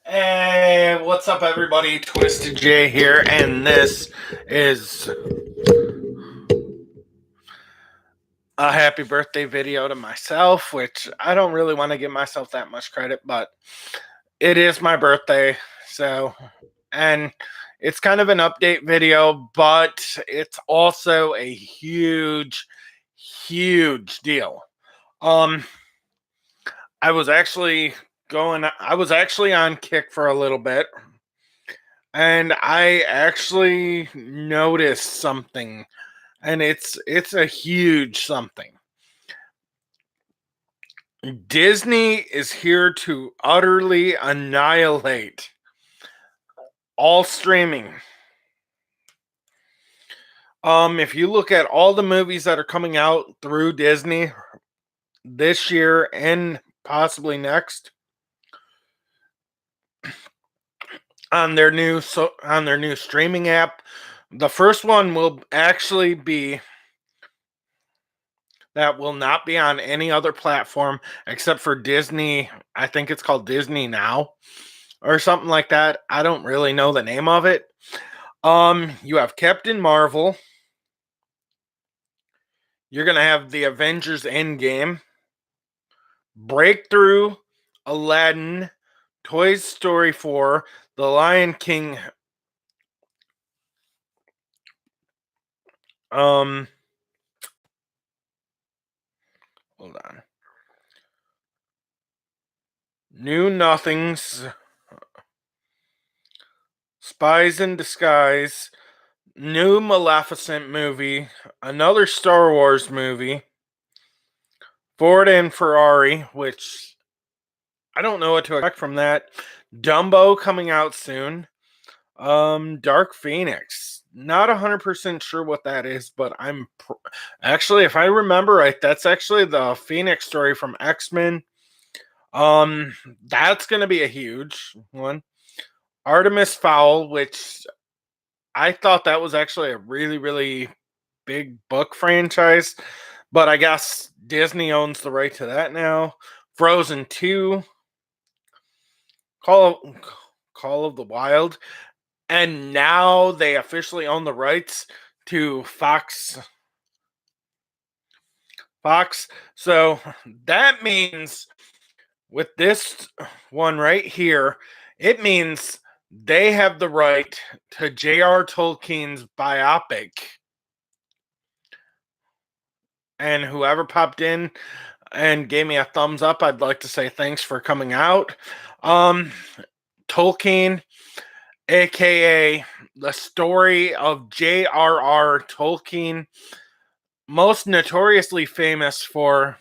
Hey, what's up, everybody? TwystidJ here, and this is a happy birthday video to myself, which I don't really want to give myself that much credit, but it is my birthday, and it's kind of an update video, but it's also a huge, huge deal. Um, I was actually on kick for a little bit. And I actually noticed something, and it's a huge something. Disney is here to utterly annihilate all streaming. If you look at all the movies that are coming out through Disney this year and possibly next on their new streaming app, the first one will actually be that will not be on any other platform except for Disney. I think it's called Disney Now or something like that. I don't really know the name of it. You have Captain Marvel. You're going to have the Avengers Endgame, Breakthrough, Aladdin, Toy Story 4, The Lion King. Hold on. New Nothings, Spies in Disguise, new Maleficent movie, another Star Wars movie, Ford and Ferrari, which I don't know what to expect from that. Dumbo coming out soon. Dark Phoenix. Not 100% sure what that is, but actually, if I remember right, that's actually the Phoenix story from X-Men. That's going to be a huge one. Artemis Fowl, which I thought that was actually a really, really big book franchise, but I guess Disney owns the right to that now. Frozen 2, Call of the Wild, and now they officially own the rights to Fox. So that means with this one right here, it means they have the right to J.R. Tolkien's biopic. And whoever popped in and gave me a thumbs up, I'd like to say thanks for coming out. Tolkien, aka the story of J.R.R. Tolkien, most notoriously famous for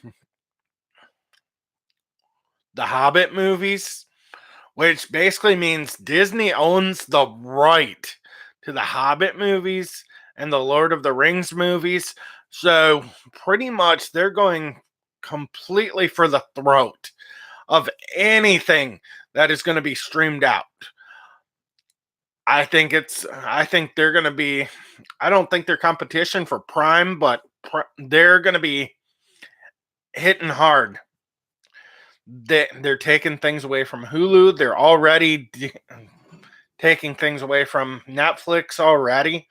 the Hobbit movies, which basically means Disney owns the right to the Hobbit movies and the Lord of the Rings movies. So pretty much they're going completely for the throat of anything that is going to be streamed out. I think they're going to be, I don't think they're competition for Prime, but they're going to be hitting hard. They're taking things away from Hulu. They're already taking things away from Netflix already.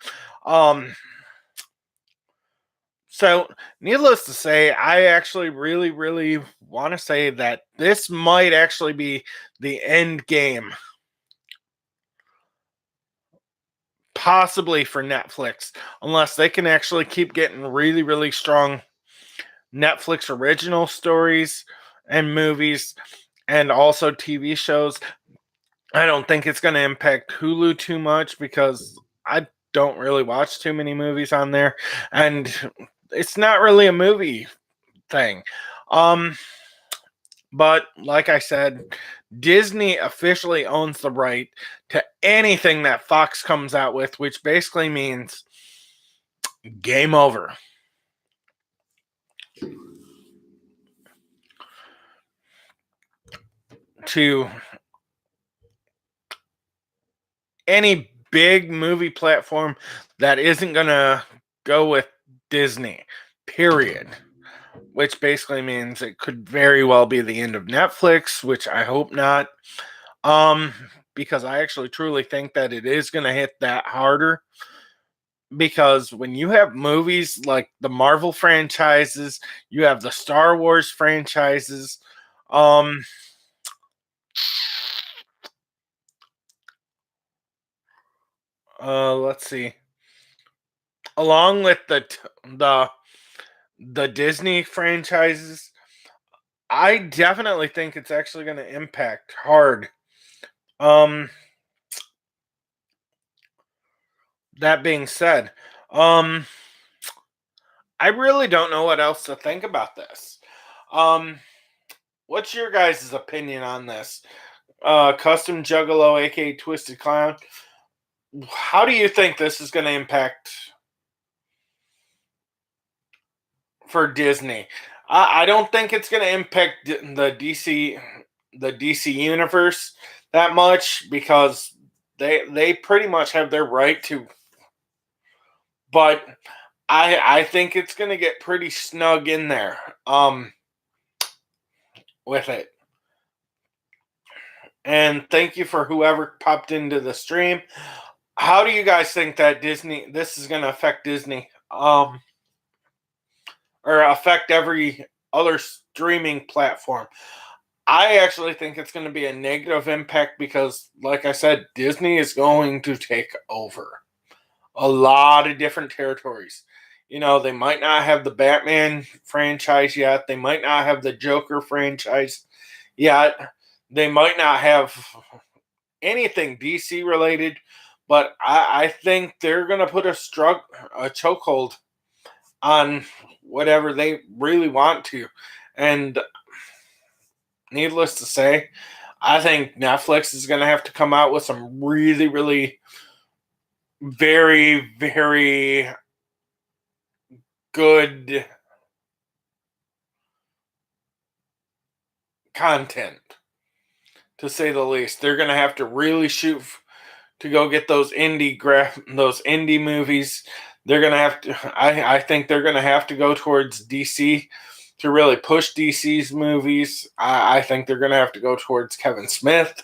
So, needless to say, I actually really, really want to say that this might actually be the end game, possibly for Netflix, unless they can actually keep getting really, really strong Netflix original stories and movies and also TV shows. I don't think it's going to impact Hulu too much because I don't really watch too many movies on there, and it's not really a movie thing. But like I said, Disney officially owns the right to anything that Fox comes out with, which basically means game over. To any big movie platform that isn't going to go with Disney, period. Which basically means it could very well be the end of Netflix, which I hope not. Um, because I actually truly think that it is going to hit that harder. Because when you have movies like the Marvel franchises, you have the Star Wars franchises. Um, let's see. Along with the Disney franchises, I definitely think it's actually going to impact hard. Um, that being said, um, I really don't know what else to think about this. Um, what's your guys' opinion on this? Custom Juggalo, aka Twisted Clown. How do you think this is going to impact for Disney? I don't think it's going to impact the DC universe that much because they pretty much have their right to. But I think it's going to get pretty snug in there with it. And thank you for whoever popped into the stream. How do you guys think that this is going to affect Disney? Or affect every other streaming platform. I actually think it's going to be a negative impact because, like I said, Disney is going to take over a lot of different territories. You know, they might not have the Batman franchise yet. They might not have the Joker franchise yet. They might not have anything DC related, but I think they're going to put a chokehold on whatever they really want to. And needless to say, I think Netflix is going to have to come out with some really, really very, very good content, to say the least. They're going to have to really shoot to go get those those indie movies. They're going to have to. I think they're going to have to go towards DC to really push DC's movies. I think they're going to have to go towards Kevin Smith.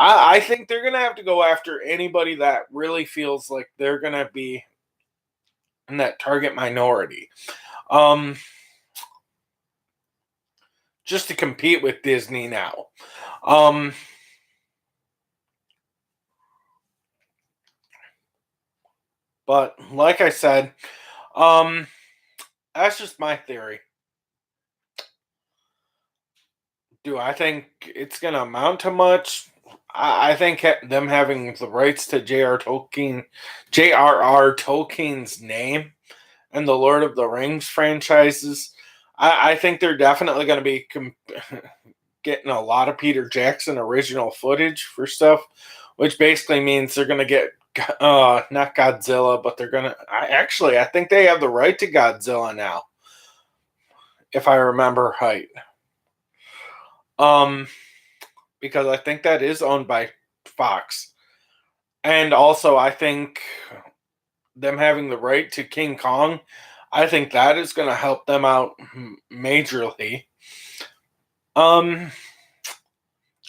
I think they're going to have to go after anybody that really feels like they're going to be in that target minority. Um, just to compete with Disney now. Um, but like I said, um, that's just my theory. Do I think it's going to amount to much? I think them having the rights to J.R.R. Tolkien's name and the Lord of the Rings franchises, I think they're definitely going to be getting a lot of Peter Jackson original footage for stuff, which basically means they're going to get not Godzilla, but they're going to. I think they have the right to Godzilla now, if I remember right. Um, because I think that is owned by Fox. And also, I think them having the right to King Kong, I think that is going to help them out majorly. Um,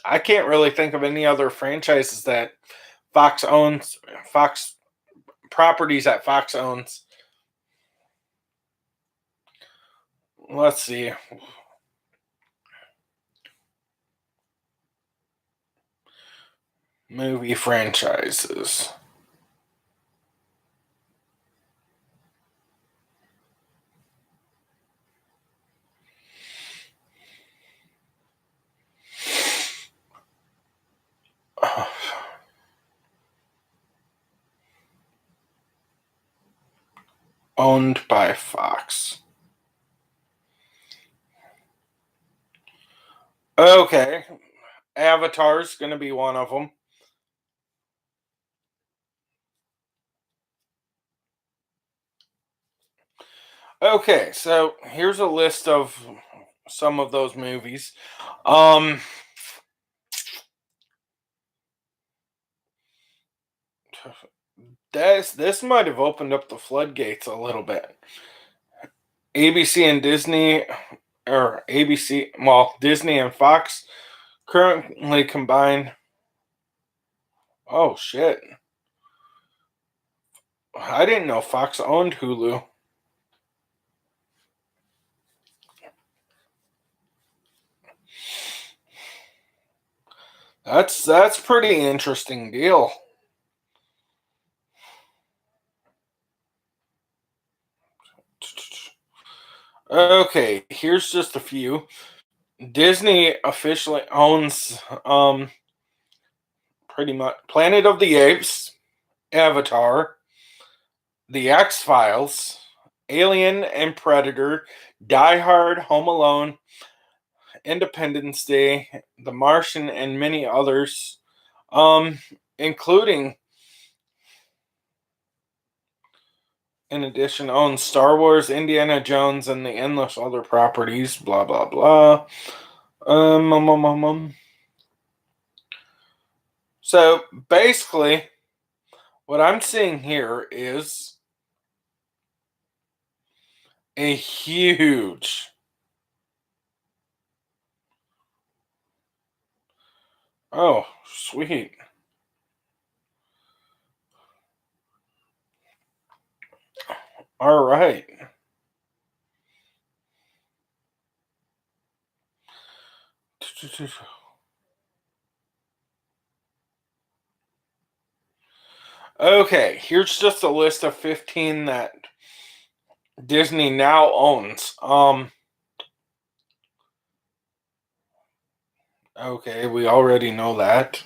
I can't really think of any other franchises that Fox owns, Fox properties that Fox owns. Let's see. Movie franchises. Owned by Fox. Okay. Avatar's going to be one of them. Okay, so here's a list of some of those movies. Um, this might have opened up the floodgates a little bit. ABC and Disney, or ABC, well, Disney and Fox currently combined Oh shit. I didn't know Fox owned Hulu. That's pretty interesting deal. Okay, here's just a few. Disney officially owns pretty much Planet of the Apes, Avatar, The X-Files, Alien and Predator, Die Hard, Home Alone, Independence Day, The Martian, and many others, um, including, in addition, owns Star Wars, Indiana Jones, and the endless other properties. Blah blah blah. Um, um, um, um, um. So basically, what I'm seeing here is a huge. Oh, sweet. All right. Okay, here's just a list of 15 that Disney now owns. Okay, we already know that.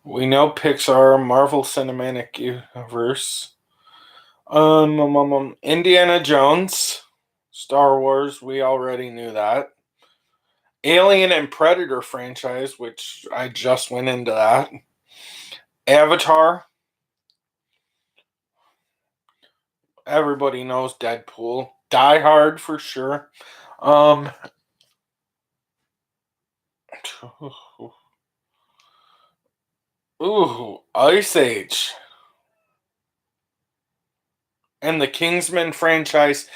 We know Pixar, Marvel Cinematic Universe. Indiana Jones, Star Wars, we already knew that. Alien and Predator franchise, which I just went into that. Avatar, everybody knows Deadpool. Die Hard for sure. Um, ooh, Ice Age. And the Kingsman franchise,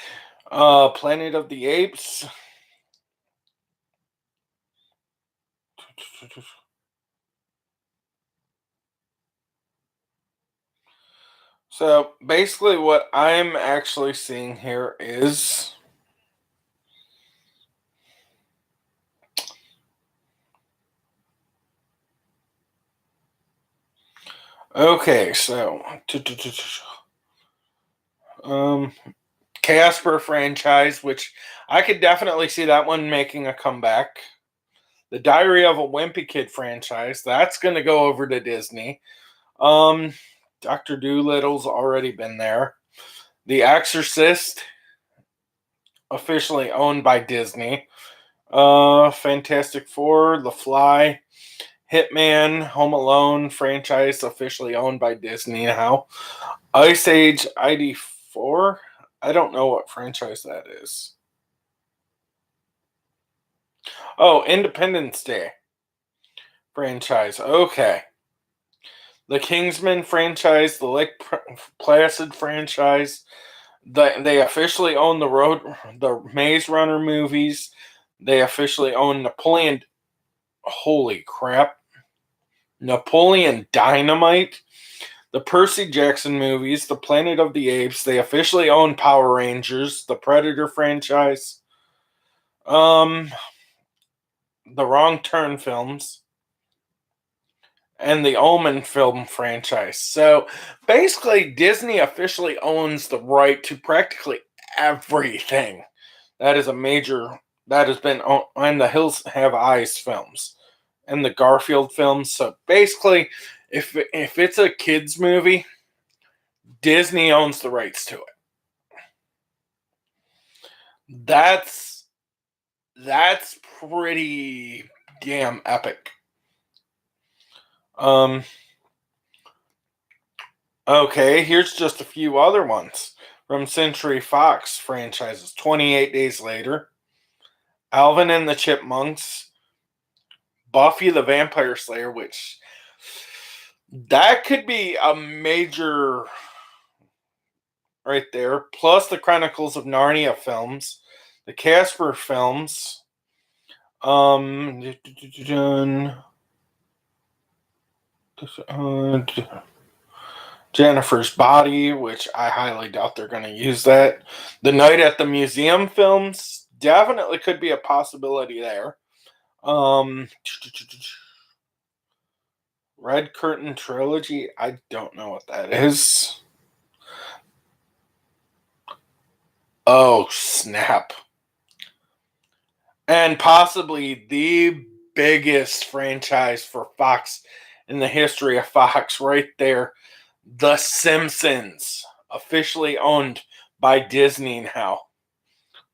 Planet of the Apes. So basically, what I'm actually seeing here is okay. So, um, Casper franchise, which I could definitely see that one making a comeback. The Diary of a Wimpy Kid franchise, that's going to go over to Disney. Um, Doctor Doolittle's already been there. The Exorcist, officially owned by Disney. Fantastic Four, The Fly, Hitman, Home Alone franchise, officially owned by Disney now. Ice Age ID4. I don't know what franchise that is. Oh, Independence Day franchise. Okay. The Kingsman franchise, the Lake Placid franchise. They officially own the Maze Runner movies. They officially own Napoleon. Holy crap. Napoleon Dynamite. The Percy Jackson movies, the Planet of the Apes. They officially own Power Rangers, the Predator franchise. Um, the Wrong Turn films, and the Omen film franchise. So basically, Disney officially owns the right to practically everything that is a major that has been on the Hills Have Eyes films and the Garfield films. So basically, if it's a kids movie, Disney owns the rights to it. That's that's pretty damn epic. Um, okay, here's just a few other ones from Century Fox franchises. 28 Days Later, Alvin and the Chipmunks, Buffy the Vampire Slayer, which that could be a major right there. Plus the Chronicles of Narnia films, the Casper films, Um, Jennifer's Body, which I highly doubt they're going to use that. The Night at the Museum films definitely could be a possibility there. Um, Red Curtain Trilogy, I don't know what that is. Oh, snap. And possibly the biggest franchise for Fox in the history of Fox, right there. The Simpsons, officially owned by Disney now.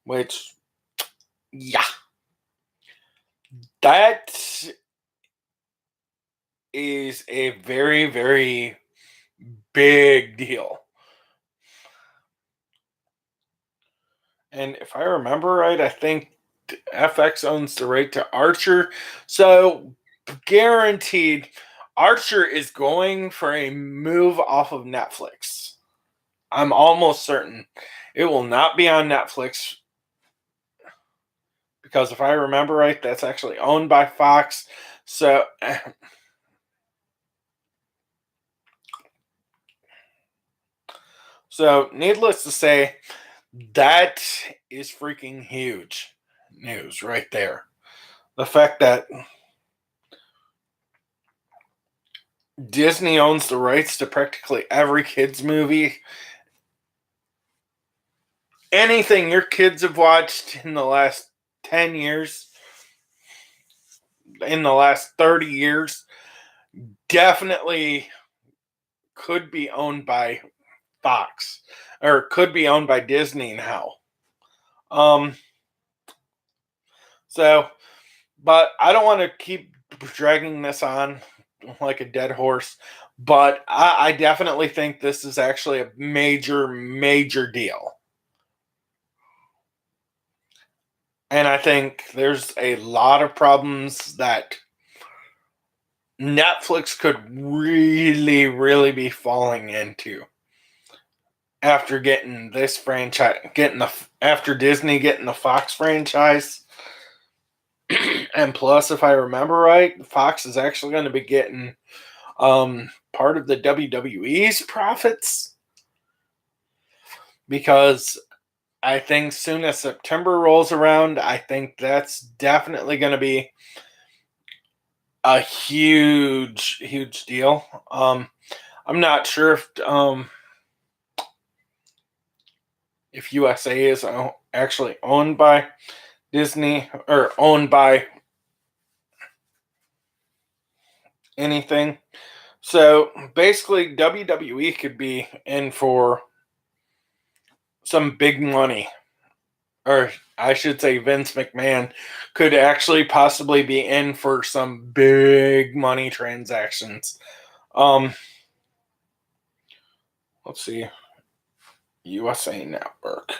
Which, yeah, that is a very, very big deal. And if I remember right, I think FX owns the right to Archer. So, guaranteed, Archer is going for a move off of Netflix. I'm almost certain it will not be on Netflix because if I remember right, that's actually owned by Fox. So, needless to say, that is freaking huge news right there. The fact that Disney owns the rights to practically every kids movie. Anything your kids have watched in the last 10 years, in the last 30 years, definitely could be owned by Fox or could be owned by Disney now. So, but I don't want to keep dragging this on like a dead horse, but I definitely think this is actually a major, major deal. And I think there's a lot of problems that Netflix could really, really be falling into after getting this franchise, after Disney getting the Fox franchise. And plus, if I remember right, Fox is actually going to be getting part of the WWE's profits because I think soon as September rolls around, I think that's definitely going to be a huge, huge deal. I'm not sure if USA is actually owned by Disney or owned by anything. So basically, WWE could be in for some big money, or I should say, Vince McMahon could actually possibly be in for some big money transactions. Let's see, USA Network.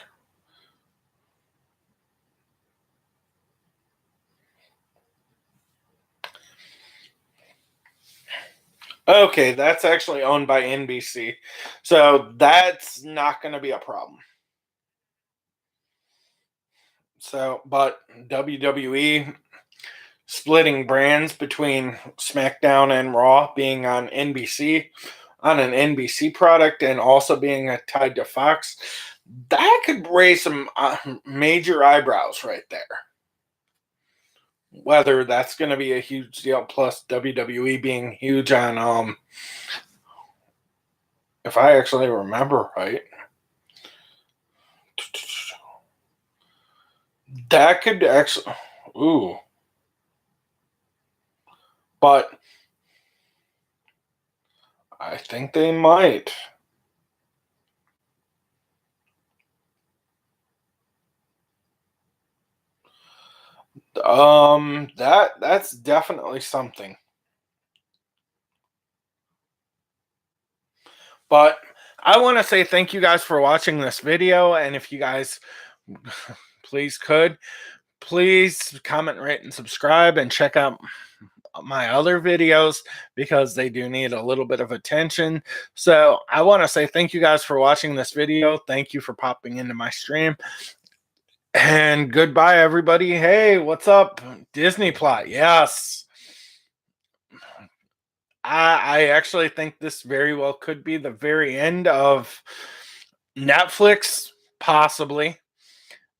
Okay, that's actually owned by NBC. So that's not going to be a problem. So, but WWE splitting brands between SmackDown and Raw being on NBC, on an NBC product, and also being tied to Fox, that could raise some major eyebrows right there. Whether that's going to be a huge deal, plus WWE being huge on, if I actually remember right, that could actually, ooh, but I think they might. That's definitely something. But I want to say thank you guys for watching this video, and if you guys please comment, rate, and subscribe, and check out my other videos because they do need a little bit of attention. So I want to say thank you guys for watching this video. Thank you for popping into my stream. And goodbye, everybody. Hey, what's up? Disney plot. Yes. I actually think this very well could be the very end of Netflix, possibly,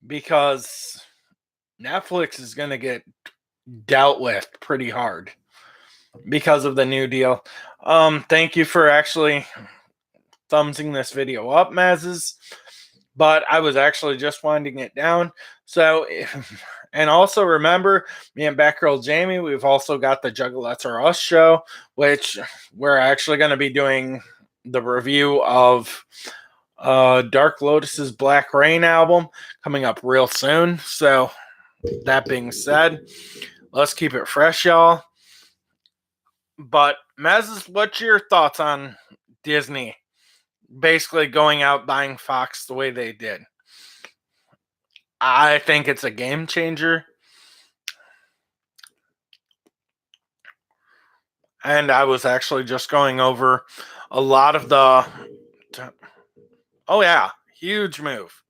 because Netflix is going to get dealt with pretty hard because of the new deal. Thank you for actually thumbsing this video up, Mazes. But I was actually just winding it down. So, and also remember, me and Batgirl Jamie, we've also got the Juggalettes Are Us show, which we're actually going to be doing the review of Dark Lotus's Black Rain album coming up real soon. So, that being said, let's keep it fresh, y'all. But, Mez, what's your thoughts on Disney basically going out buying Fox the way they did? I think it's a game changer. And I was actually just going over a lot of the. Oh, yeah. Huge move.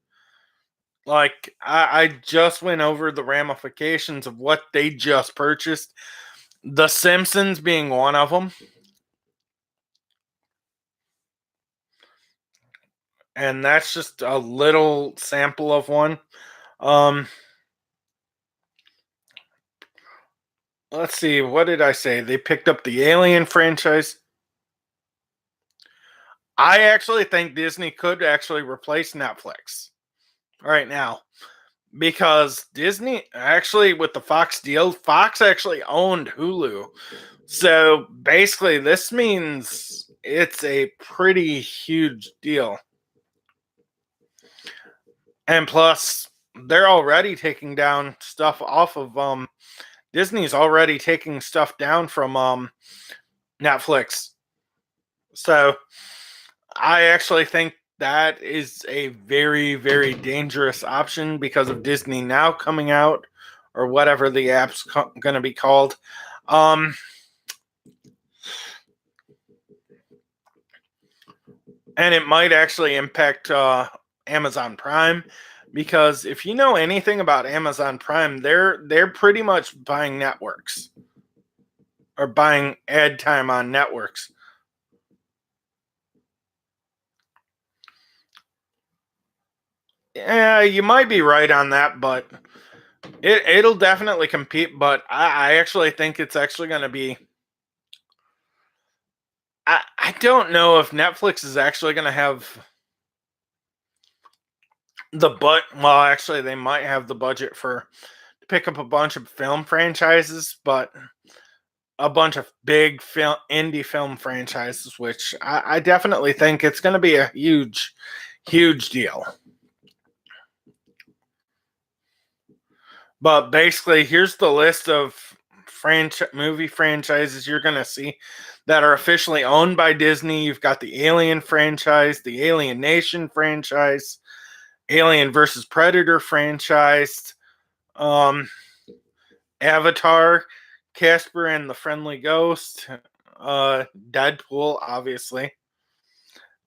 Like, I just went over the ramifications of what they just purchased. The Simpsons being one of them. And that's just a little sample of one. Let's see, what did I say? They picked up the Alien franchise. I actually think Disney could actually replace Netflix right now, because Disney actually, with the Fox deal, Fox actually owned Hulu. So basically, this means it's a pretty huge deal. And plus, they're already taking down stuff off of Disney's already taking stuff down from Netflix. So I actually think that is a very, very dangerous option because of Disney Now coming out, or whatever the app's going to be called. And it might actually impact Amazon Prime, because if you know anything about Amazon Prime, they're pretty much buying networks, or buying ad time on networks. Yeah, you might be right on that, but it'll definitely compete. But I actually think it's actually going to be. I don't know if Netflix is actually going to have well, actually, they might have the budget to pick up a bunch of film franchises, but a bunch of big indie film franchises, which I definitely think it's going to be a huge, huge deal. But basically, here's the list of movie franchises you're going to see that are officially owned by Disney. You've got the Alien franchise, the Alien Nation franchise, Alien versus Predator franchise, Avatar, Casper and the Friendly Ghost, Deadpool, obviously,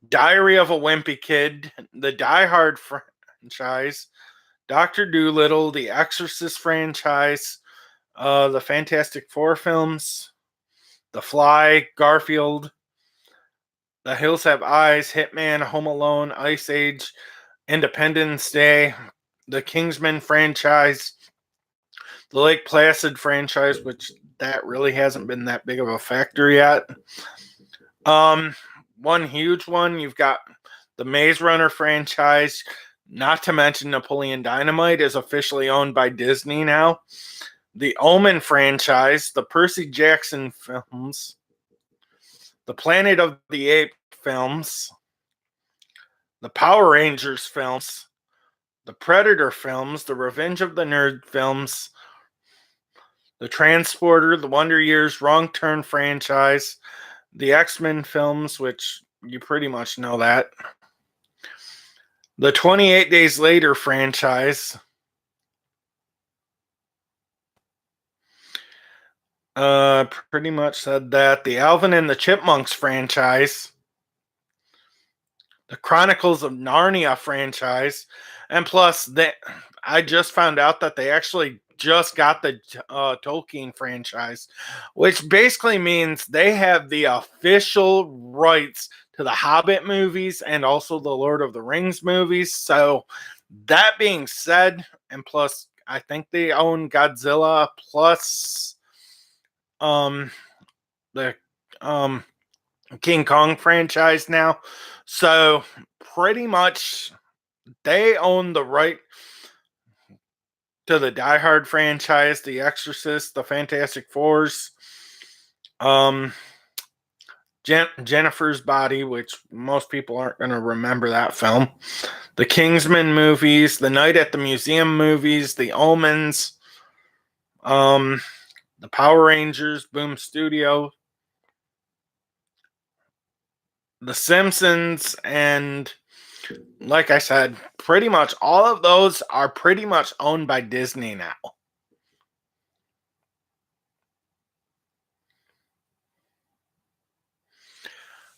Diary of a Wimpy Kid, the Die Hard franchise, Dr. Dolittle, the Exorcist franchise, the Fantastic Four films, The Fly, Garfield, The Hills Have Eyes, Hitman, Home Alone, Ice Age, Independence Day, the Kingsman franchise, the Lake Placid franchise, which that really hasn't been that big of a factor yet. One huge one, you've got the Maze Runner franchise, not to mention Napoleon Dynamite is officially owned by Disney now. The Omen franchise, the Percy Jackson films, the Planet of the Apes films, the Power Rangers films, the Predator films, the Revenge of the Nerd films, the Transporter, the Wonder Years, Wrong Turn franchise, the X-Men films, which you pretty much know that, the 28 Days Later franchise, pretty much said that, the Alvin and the Chipmunks franchise, the Chronicles of Narnia franchise, And plus, I just found out that they actually just got the Tolkien franchise, which basically means they have the official rights to the Hobbit movies and also the Lord of the Rings movies. So, that being said, and plus, I think they own Godzilla plus um the um King Kong franchise now. So, pretty much they own the right to the Die Hard franchise, The Exorcist, The Fantastic Fours, um, Jennifer's Body, which most people aren't going to remember that film, the Kingsman movies, the Night at the Museum movies, the Omens, um, the Power Rangers, Boom Studio, the Simpsons, and like I said, pretty much all of those are pretty much owned by Disney now.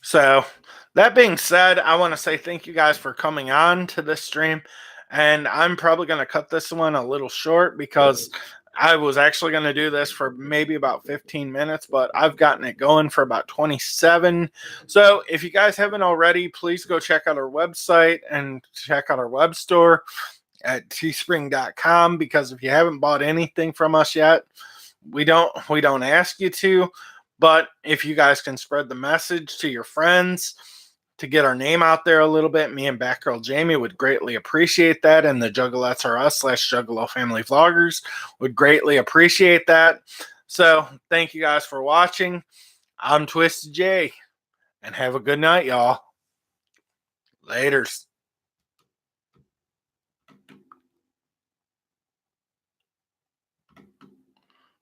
So, that being said, I want to say thank you guys for coming on to this stream. And I'm probably going to cut this one a little short because I was actually going to do this for maybe about 15 minutes, but I've gotten it going for about 27. So, if you guys haven't already, please go check out our website and check out our web store at teespring.com, because if you haven't bought anything from us yet, we don't ask you to. But if you guys can spread the message to your friends to get our name out there a little bit, me and Batgirl Jamie would greatly appreciate that. And the Juggalettes are us / Juggalo Family Vloggers would greatly appreciate that. So thank you guys for watching. I'm TwystidJ, and have a good night, y'all. Laters.